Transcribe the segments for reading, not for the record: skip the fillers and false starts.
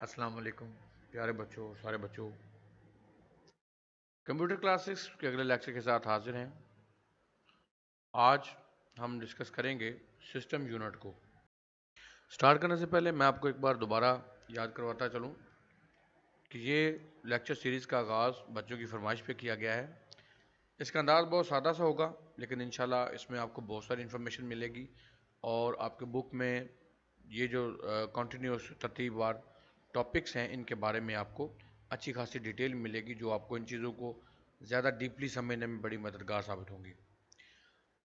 अस्सलाम वालेकुम प्यारे बच्चों, सारे बच्चों। कंप्यूटर क्लासेस के अगले लेक्चर के साथ हाजिर हैं। आज हम डिस्कस करेंगे सिस्टम यूनिट को। स्टार्ट करने से पहले मैं आपको एक बार दोबारा याद करवाता चलूं कि ये लेक्चर सीरीज़ का आगाज़ बच्चों की फरमाइश पे किया गया है। इसका अंदाज़ बहुत सादा सा होगा, लेकिन इंशाल्लाह इसमें आपको बहुत सारी इन्फॉर्मेशन मिलेगी और आपके बुक में ये जो कंटिन्यूस तरतीबवार टॉपिक्स हैं इनके बारे में आपको अच्छी खासी डिटेल मिलेगी, जो आपको इन चीज़ों को ज़्यादा डीपली समझने में बड़ी मददगार साबित होंगी।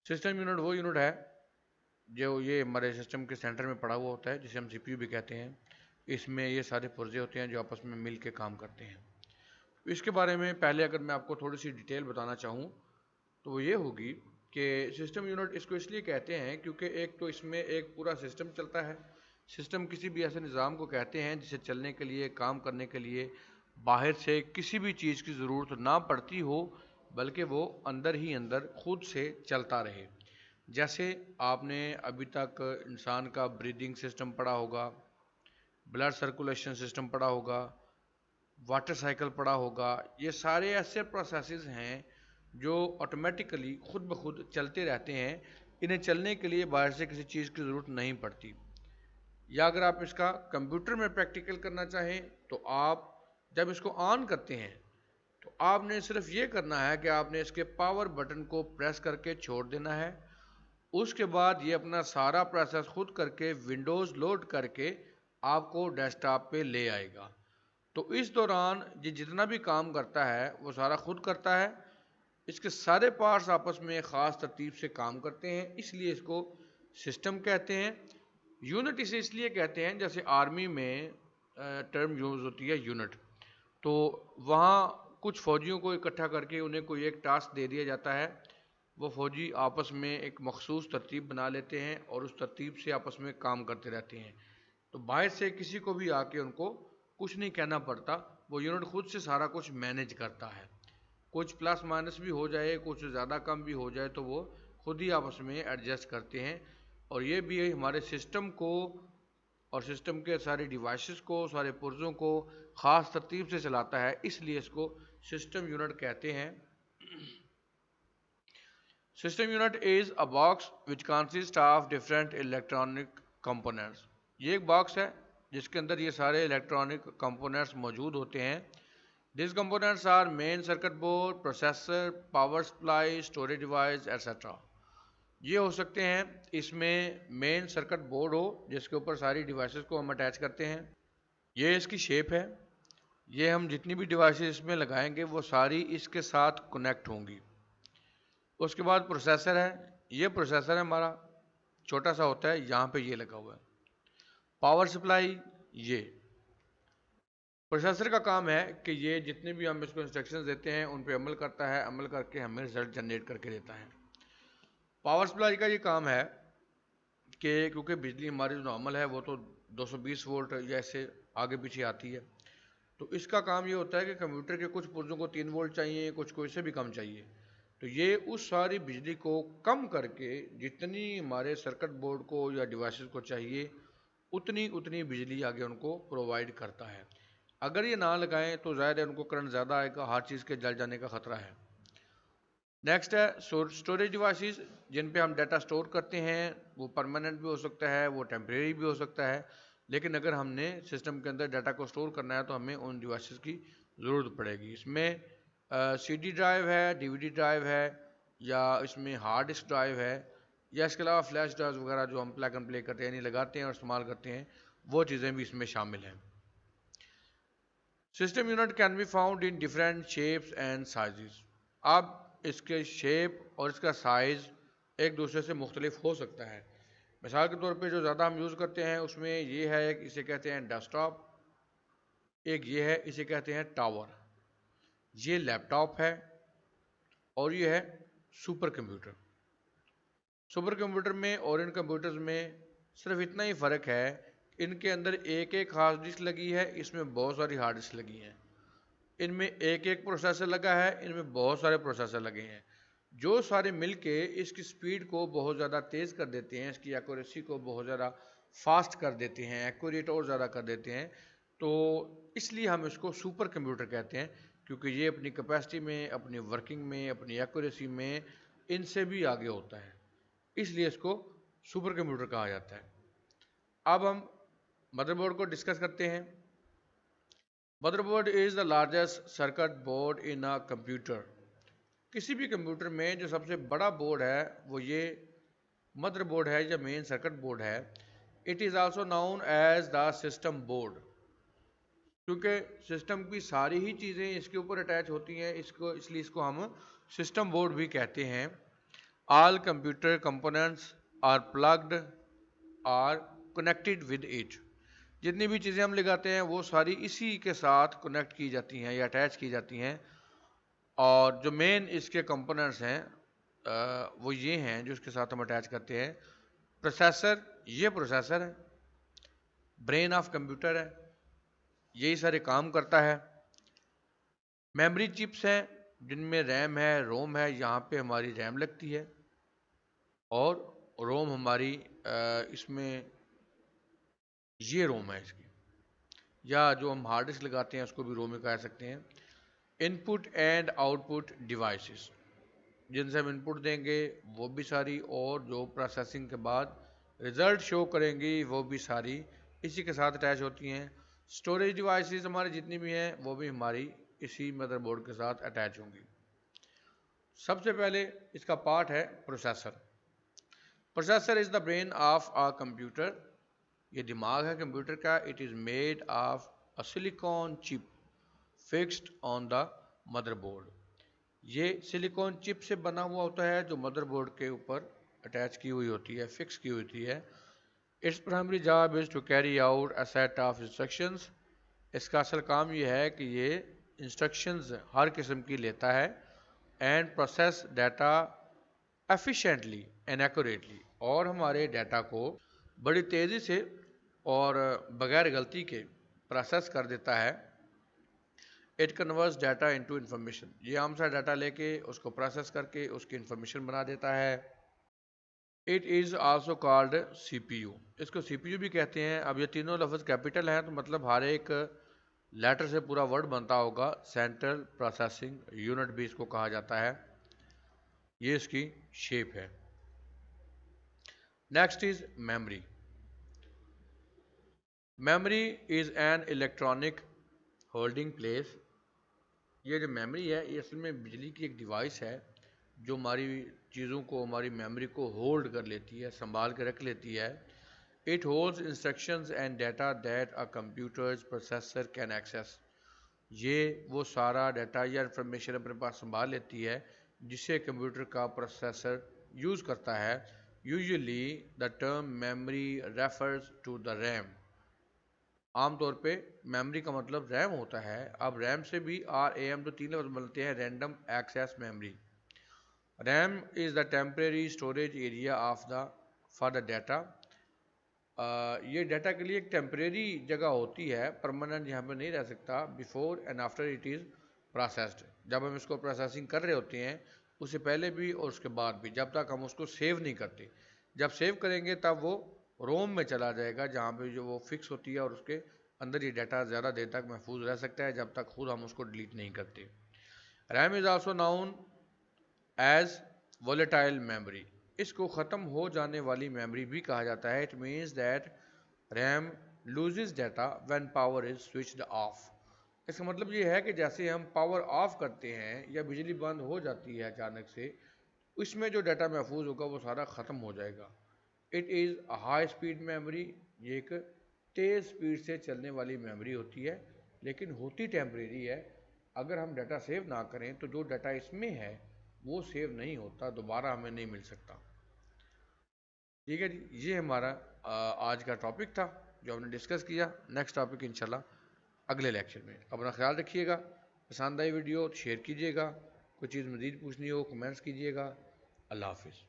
सिस्टम यूनिट वो यूनिट है जो ये हमारे सिस्टम के सेंटर में पड़ा हुआ होता है, जिसे हम सीपीयू भी कहते हैं। इसमें ये सारे पुर्जे होते हैं जो आपस में मिल के काम करते हैं। इसके बारे में पहले अगर मैं आपको थोड़ी सी डिटेल बताना चाहूँ तो वो ये होगी कि सिस्टम यूनिट इसको इसलिए कहते हैं क्योंकि एक तो इसमें एक पूरा सिस्टम चलता है। सिस्टम किसी भी ऐसे निज़ाम को कहते हैं जिसे चलने के लिए, काम करने के लिए बाहर से किसी भी चीज़ की ज़रूरत ना पड़ती हो, बल्कि वो अंदर ही अंदर खुद से चलता रहे। जैसे आपने अभी तक इंसान का ब्रीदिंग सिस्टम पढ़ा होगा, ब्लड सर्कुलेशन सिस्टम पढ़ा होगा, वाटर साइकिल पढ़ा होगा। ये सारे ऐसे प्रोसेसेस हैं जो ऑटोमेटिकली खुद ब खुद चलते रहते हैं। इन्हें चलने के लिए बाहर से किसी चीज़ की ज़रूरत नहीं पड़ती। या अगर आप इसका कंप्यूटर में प्रैक्टिकल करना चाहें तो आप जब इसको ऑन करते हैं तो आपने सिर्फ ये करना है कि आपने इसके पावर बटन को प्रेस करके छोड़ देना है। उसके बाद ये अपना सारा प्रोसेस खुद करके विंडोज़ लोड करके आपको डेस्कटॉप पे ले आएगा। तो इस दौरान ये जितना भी काम करता है वो सारा खुद करता है। इसके सारे पार्ट्स आपस में ख़ास तरतीब से काम करते हैं, इसलिए इसको सिस्टम कहते हैं। यूनिट इसे इसलिए कहते हैं, जैसे आर्मी में टर्म यूज़ होती है यूनिट, तो वहाँ कुछ फ़ौजियों को इकट्ठा करके उन्हें कोई एक टास्क दे दिया जाता है। वो फ़ौजी आपस में एक मखसूस तरतीब बना लेते हैं और उस तरतीब से आपस में काम करते रहते हैं। तो बाहर से किसी को भी आके उनको कुछ नहीं कहना पड़ता, वो यूनिट खुद से सारा कुछ मैनेज करता है। कुछ प्लस माइनस भी हो जाए, कुछ ज़्यादा कम भी हो जाए, तो वो खुद ही आपस में एडजस्ट करते हैं। और ये भी हमारे सिस्टम को और सिस्टम के सारे डिवाइसेस को, सारे पुर्जों को ख़ास तरतीब से चलाता है, इसलिए इसको सिस्टम यूनिट कहते हैं। System unit is a box which consist of different electronic components. ये एक बॉक्स है जिसके अंदर ये सारे इलेक्ट्रॉनिक कंपोनेंट्स मौजूद होते हैं। These components are main circuit board, processor, power supply, storage device, etc. ये हो सकते हैं, इसमें मेन सर्किट बोर्ड हो जिसके ऊपर सारी डिवाइसेस को हम अटैच करते हैं। ये इसकी शेप है। ये हम जितनी भी डिवाइसेस इसमें लगाएंगे वो सारी इसके साथ कनेक्ट होंगी। उसके बाद प्रोसेसर है। ये प्रोसेसर है हमारा, छोटा सा होता है, यहाँ पे ये लगा हुआ है। पावर सप्लाई, ये प्रोसेसर का काम है कि ये जितने भी हम इसको इंस्ट्रक्शंस देते हैं उन पे अमल करता है, अमल करके हमें रिजल्ट जनरेट करके देता है। पावर सप्लाई का ये काम है कि क्योंकि बिजली हमारी जो नॉर्मल है वो तो 220 वोल्ट या ऐसे आगे पीछे आती है, तो इसका काम ये होता है कि कंप्यूटर के कुछ पुर्जों को 3 वोल्ट चाहिए, कुछ को इससे भी कम चाहिए। तो ये उस सारी बिजली को कम करके जितनी हमारे सर्किट बोर्ड को या डिवाइसेस को चाहिए उतनी उतनी बिजली आगे उनको प्रोवाइड करता है। अगर ये ना लगाएं तो ज़ाहिर है उनको करंट ज़्यादा आएगा, हर चीज़ के जल जाने का ख़तरा है। नेक्स्ट है स्टोरेज डिवाइसेस, जिन पे हम डाटा स्टोर करते हैं। वो परमानेंट भी हो सकता है, वो टेम्परेरी भी हो सकता है, लेकिन अगर हमने सिस्टम के अंदर डाटा को स्टोर करना है तो हमें उन डिवाइसेस की ज़रूरत पड़ेगी। इसमें CD ड्राइव है, DVD ड्राइव है, या इसमें हार्ड डिस्क ड्राइव है, या इसके अलावा फ्लैश ड्राइव वगैरह जो हम प्लग एंड प्ले करते हैं, यानी लगाते हैं और इस्तेमाल करते हैं, वो चीज़ें भी इसमें शामिल हैं। System unit can be found in different shapes and sizes. अब इसके शेप और इसका साइज़ एक दूसरे से मुख्तलिफ हो सकता है। मिसाल के तौर पे जो ज़्यादा हम यूज़ करते हैं उसमें ये है, एक इसे कहते हैं डेस्कटॉप, एक ये है इसे कहते हैं टावर, ये लैपटॉप है, और ये है सुपर कंप्यूटर। सुपर कंप्यूटर में और इन कंप्यूटर्स में सिर्फ इतना ही फ़र्क है, इनके अंदर एक एक हार्ड डिस्क लगी है, इसमें बहुत सारी हार्ड डिस्क लगी हैं। इनमें एक एक प्रोसेसर लगा है, इनमें बहुत सारे प्रोसेसर लगे हैं, जो सारे मिलके इसकी स्पीड को बहुत ज़्यादा तेज़ कर देते हैं, इसकी एक्यूरेसी को बहुत ज़्यादा फास्ट कर देते हैं, एक्यूरेट और ज़्यादा कर देते हैं। तो इसलिए हम इसको सुपर कंप्यूटर कहते हैं, क्योंकि ये अपनी कैपेसिटी में, अपनी वर्किंग में, अपनी एक्यूरेसी में इनसे भी आगे होता है, इसलिए इसको सुपर कंप्यूटर कहा जाता है। अब हम मदरबोर्ड को डिस्कस करते हैं। Motherboard is the largest circuit board in a computer. किसी भी कंप्यूटर में जो सबसे बड़ा बोर्ड है वो ये मदरबोर्ड है या मेन सर्किट बोर्ड है। It is also known as the system board, क्योंकि सिस्टम की सारी ही चीज़ें इसके ऊपर अटैच होती हैं, इसलिए इसको हम सिस्टम बोर्ड भी कहते हैं। All computer components are plugged are connected with it. जितनी भी चीज़ें हम लगाते हैं वो सारी इसी के साथ कनेक्ट की जाती हैं या अटैच की जाती हैं। और जो मेन इसके कंपोनेंट्स हैं वो ये हैं जो इसके साथ हम अटैच करते हैं। प्रोसेसर, ये प्रोसेसर है, ब्रेन ऑफ कंप्यूटर है, यही सारे काम करता है। मेमोरी चिप्स हैं जिनमें रैम है, रोम है, यहाँ पे हमारी रैम लगती है, और रोम हमारी इसमें ये रोम है इसकी, या जो हम हार्ड डिस्क लगाते हैं उसको भी रोम ही कह सकते हैं। इनपुट एंड आउटपुट डिवाइसेस, जिनसे हम इनपुट देंगे वो भी सारी, और जो प्रोसेसिंग के बाद रिजल्ट शो करेंगी वो भी सारी इसी के साथ अटैच होती हैं। स्टोरेज डिवाइसेस हमारी जितनी भी हैं वो भी हमारी इसी मदरबोर्ड के साथ अटैच होंगी। सबसे पहले इसका पार्ट है processor. Processor is the brain of a computer. ये दिमाग है कंप्यूटर का। It is made of a silicon chip fixed on the motherboard. ये सिलिकॉन चिप से बना हुआ होता है जो मदरबोर्ड के ऊपर अटैच की हुई होती है, फिक्स की हुई होती है। Its primary job is to carry out a set of instructions. इसका असल काम ये है कि ये इंस्ट्रक्शंस हर किस्म की लेता है, and process data efficiently and accurately, और हमारे डाटा को बड़ी तेज़ी से और बगैर गलती के प्रोसेस कर देता है। It converts data into information. ये हमसे डाटा लेके उसको प्रोसेस करके उसकी इंफॉर्मेशन बना देता है। It is also called CPU. इसको सीपीयू भी कहते हैं। अब ये तीनों लफ्ज़ कैपिटल हैं तो मतलब हर एक लेटर से पूरा वर्ड बनता होगा। सेंट्रल प्रोसेसिंग यूनिट भी इसको कहा जाता है। ये इसकी शेप है। Next is memory. Memory is an electronic holding place. ये जो मेमोरी है ये असल में बिजली की एक डिवाइस है जो हमारी चीज़ों को, हमारी मेमोरी को होल्ड कर लेती है, संभाल के रख लेती है। It holds instructions and data that a computer's processor can access. ये वो सारा डाटा या इंफॉर्मेशन अपने पास संभाल लेती है जिसे कंप्यूटर का प्रोसेसर यूज़ करता है। Usually the term memory refers to the RAM. आमतौर पे मेमोरी का मतलब रैम होता है। अब रैम से भी RAM तो तीन लफ्ज़ बनते हैं। Random access memory. RAM is the temporary storage area of the for the data. ये डाटा के लिए एक टेम्परेरी जगह होती है, परमानेंट यहाँ पे नहीं रह सकता। Before and after it is processed. जब हम इसको प्रोसेसिंग कर रहे होते हैं उससे पहले भी और उसके बाद भी, जब तक हम उसको सेव नहीं करते। जब सेव करेंगे तब वो रोम में चला जाएगा जहाँ पे जो वो फिक्स होती है, और उसके अंदर ये डाटा ज़्यादा देर तक महफूज रह सकता है जब तक खुद हम उसको डिलीट नहीं करते। RAM is also known as volatile memory. इसको ख़त्म हो जाने वाली मेमोरी भी कहा जाता है। It means that RAM loses data when power is switched off. इसका मतलब ये है कि जैसे हम पावर ऑफ करते हैं या बिजली बंद हो जाती है अचानक से, इसमें जो डाटा महफूज होगा वो सारा ख़त्म हो जाएगा। It is a high speed memory. ये एक तेज़ स्पीड से चलने वाली मेमोरी होती है, लेकिन होती टेम्परेरी है। अगर हम डाटा सेव ना करें तो जो डाटा इसमें है वो सेव नहीं होता, दोबारा हमें नहीं मिल सकता। ठीक है जी, ये हमारा आज का टॉपिक था जो हमने डिस्कस किया। नेक्स्ट टॉपिक इंशाल्लाह अगले लेक्चर में। अपना ख्याल रखिएगा। पसंद आई वीडियो तो शेयर कीजिएगा। कोई चीज़ मज़ीद पूछनी हो कमेंट्स कीजिएगा। अल्लाह हाफिज़।